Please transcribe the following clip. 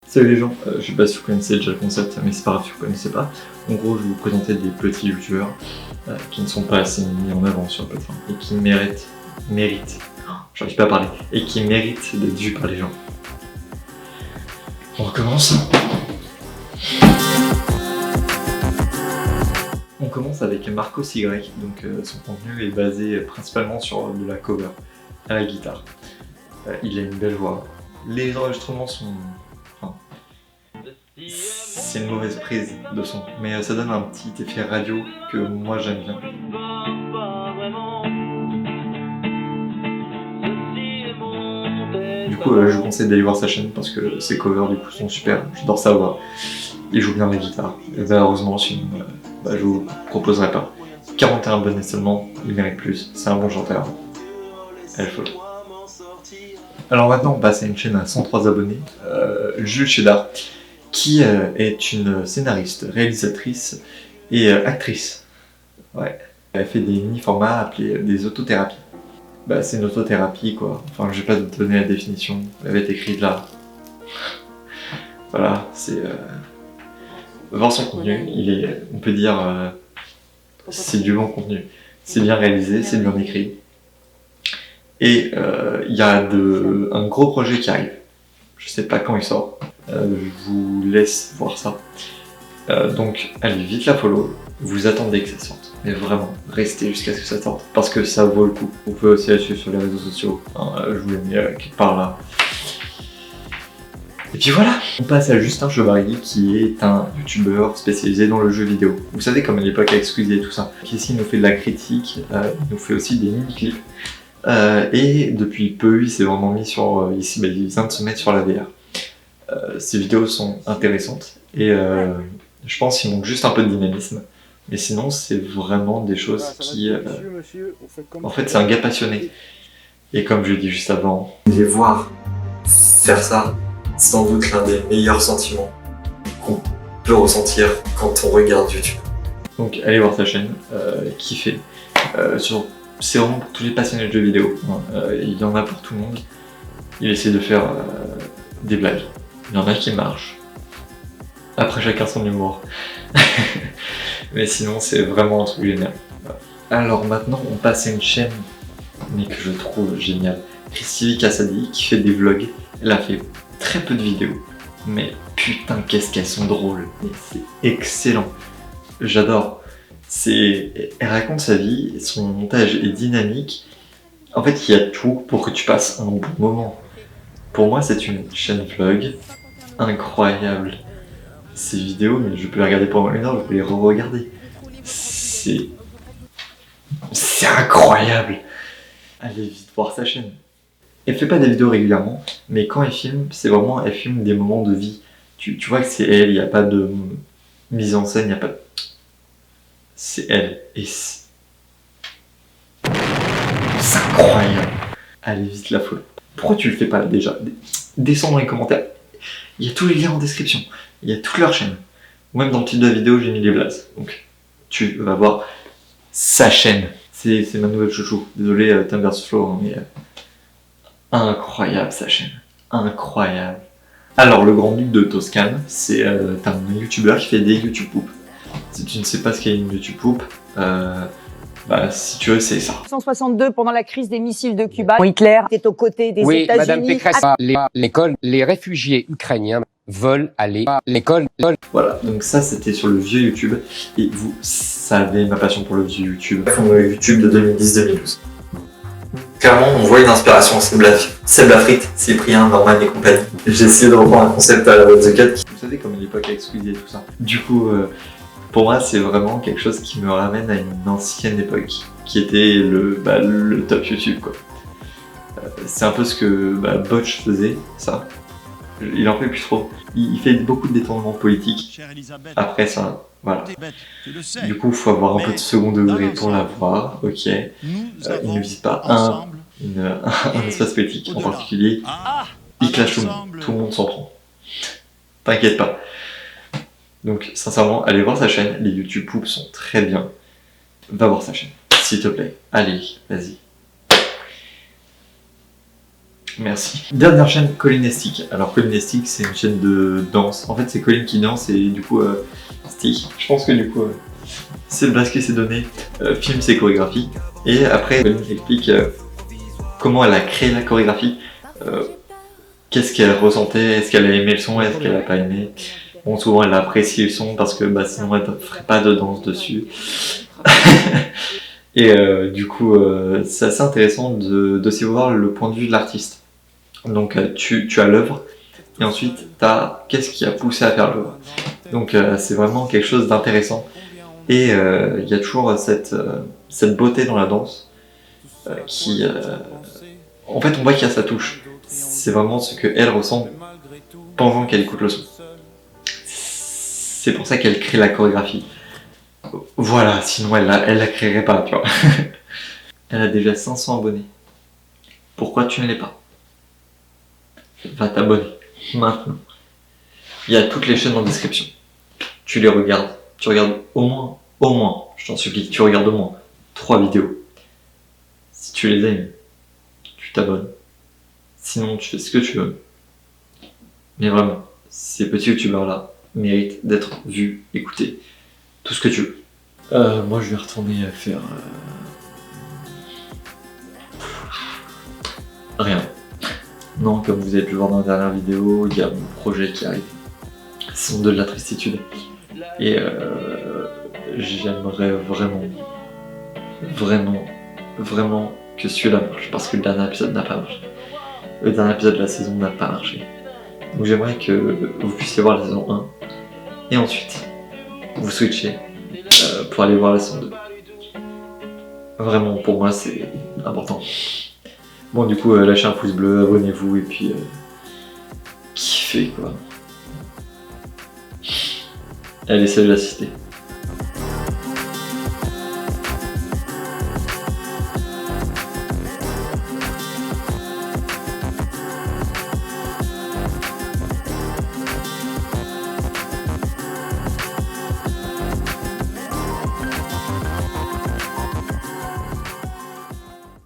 Salut les gens, je sais pas si vous connaissez déjà le concept, mais c'est pas grave si vous connaissez pas. En gros, je vais vous présenter des petits youtubeurs qui ne sont pas assez mis en avant sur la plateforme et qui méritent, j'arrive pas à parler, et qui méritent d'être vus par les gens. On recommence. On commence avec Marcos Y, donc son contenu est basé principalement sur de la cover à la guitare. Il a une belle voix, les enregistrements sont... c'est une mauvaise prise de son, mais ça donne un petit effet radio que moi j'aime bien. Du coup, je vous conseille d'aller voir sa chaîne parce que ses covers du coup sont super, j'adore sa voix. Il joue bien la guitare. Et malheureusement, sinon, je vous proposerai pas. 41 abonnés seulement, il mérite plus, c'est un bon chanteur. Elle follow. Alors maintenant, on passe à une chaîne à 103 abonnés, Jules Cheddar, qui est une scénariste, réalisatrice et actrice. Ouais. Elle fait des mini-formats appelés des autothérapies. Bah c'est une autothérapie quoi, enfin je vais pas te donner la définition, elle va être écrite là. Voilà, c'est... Voir son contenu, il est, on peut dire, c'est du bon contenu. C'est bien réalisé, c'est bien écrit. Et il y a un gros projet qui arrive. Je sais pas quand il sort. Je vous laisse voir ça. Donc allez vite la follow, vous attendez que ça sorte. Mais vraiment, restez jusqu'à ce que ça sorte, parce que ça vaut le coup. Vous pouvez aussi la suivre sur les réseaux sociaux, hein, je vous l'ai mis quelque part là. Et puis voilà, on passe à Justin Chevalier qui est un youtubeur spécialisé dans le jeu vidéo. Vous savez comme à l'époque avec Squeezie et tout ça. Ici il nous fait de la critique, il nous fait aussi des mini-clips. Et depuis peu il s'est vraiment mis sur... il vient de se mettre sur la VR. Ces vidéos sont intéressantes et je pense qu'il manque juste un peu de dynamisme. Mais sinon c'est vraiment des choses qui... En fait c'est un gars passionné. Et comme je l'ai dit juste avant, les voir faire ça, c'est sans doute l'un des meilleurs sentiments qu'on peut ressentir quand on regarde YouTube. Donc allez voir sa chaîne, kiffez. C'est vraiment pour tous les passionnés de jeux vidéo. Il y en a pour tout le monde. Il essaie de faire des blagues. Il y en a qui marchent. Après chacun son humour. Mais sinon c'est vraiment un truc génial. Alors maintenant on passe à une chaîne mais que je trouve géniale. Christy Cassady qui fait des vlogs. Elle a fait très peu de vidéos. Mais putain qu'est-ce qu'elles sont drôles. C'est excellent. J'adore. Elle raconte sa vie, son montage est dynamique. En fait il y a tout pour que tu passes un bon moment. Pour moi c'est une chaîne vlog incroyable. Ces vidéos, mais je peux les regarder pendant 1 heure, je peux les re-regarder. C'est incroyable. Allez vite voir sa chaîne. Elle fait pas des vidéos régulièrement, mais quand elle filme, c'est vraiment, elle filme des moments de vie. Tu vois que c'est elle, il n'y a pas de mise en scène, il n'y a pas de... C'est elle. Et c'est incroyable. Allez vite la follow. Pourquoi tu le fais pas déjà? Descends dans les commentaires. Il y a tous les liens en description. Il y a toute leur chaîne. Ou même dans le titre de la vidéo, j'ai mis les blazes. Donc, tu vas voir sa chaîne. C'est ma nouvelle chouchou. Désolé, Time vs Flow, mais... incroyable sa chaîne. Incroyable. Alors, le grand duc de Toscane, c'est un youtubeur qui fait des YouTube poop. Si tu ne sais pas ce qu'est une YouTube poop, si tu veux, c'est ça. 1962, pendant la crise des missiles de Cuba, Hitler était aux côtés des États-Unis. Madame Pécresse, l'école, les réfugiés ukrainiens veulent aller à l'école. Voilà, donc ça c'était sur le vieux YouTube. Et vous savez ma passion pour le vieux YouTube. Le YouTube de 2010-2012. Clairement, on voit une inspiration, Seb Lafrite, Cyprien, Norman et compagnie. J'ai essayé de reprendre un concept à la What the Cat. Vous savez, comme à l'époque avec Squeezie et tout ça. Du coup, pour moi, c'est vraiment quelque chose qui me ramène à une ancienne époque, qui était le top YouTube, quoi. C'est un peu ce que Botch faisait, ça. Il en fait plus trop. Il fait beaucoup de détournements politiques. Après ça, voilà. Du coup, il faut avoir un peu de second degré pour la voir, ok. Il ne vise pas un espace politique en particulier. Il clash tout le monde s'en prend. T'inquiète pas. Donc, sincèrement, allez voir sa chaîne. Les YouTube Poop sont très bien. Va voir sa chaîne, s'il te plaît. Allez, vas-y. Merci. Dernière chaîne, Colinestic. Alors Colinestic, c'est une chaîne de danse. En fait, c'est Colin qui danse et du coup, Stick. Je pense que du coup, c'est basquer ses données, filme ses chorégraphies. Et après, Colin explique comment elle a créé la chorégraphie, qu'est-ce qu'elle ressentait, est-ce qu'elle a aimé le son, est-ce qu'elle a pas aimé. Bon, souvent elle a apprécié le son parce que sinon elle ne ferait pas de danse dessus. Et du coup, c'est assez intéressant de voir le point de vue de l'artiste. Donc tu as l'œuvre et ensuite tu as qu'est-ce qui a poussé à faire l'œuvre. Donc c'est vraiment quelque chose d'intéressant. Et il y a toujours cette beauté dans la danse qui... en fait on voit qu'il y a sa touche. C'est vraiment ce qu'elle ressent pendant qu'elle écoute le son. C'est pour ça qu'elle crée la chorégraphie. Voilà, sinon elle la créerait pas, tu vois. Elle a déjà 500 abonnés. Pourquoi tu ne l'es pas? Va t'abonner, maintenant. Il y a toutes les chaînes en description. Tu les regardes. Tu regardes au moins, je t'en supplie, tu regardes au moins 3 vidéos. Si tu les aimes, tu t'abonnes. Sinon, tu fais ce que tu veux. Mais vraiment, ces petits youtubeurs-là méritent d'être vus, écoutés, tout ce que tu veux. Moi, je vais retourner faire... rien. Non, comme vous avez pu le voir dans la dernière vidéo, il y a mon projet qui arrive. Ce sont de la tristitude. Et j'aimerais vraiment que celui-là marche, parce que le dernier épisode n'a pas marché. Le dernier épisode de la saison n'a pas marché. Donc j'aimerais que vous puissiez voir la saison 1, et ensuite, vous switchez pour aller voir la saison 2. Vraiment, pour moi, c'est important. Bon, du coup, lâchez un pouce bleu, abonnez-vous, et puis kiffez, quoi. Allez, salut l'assisté.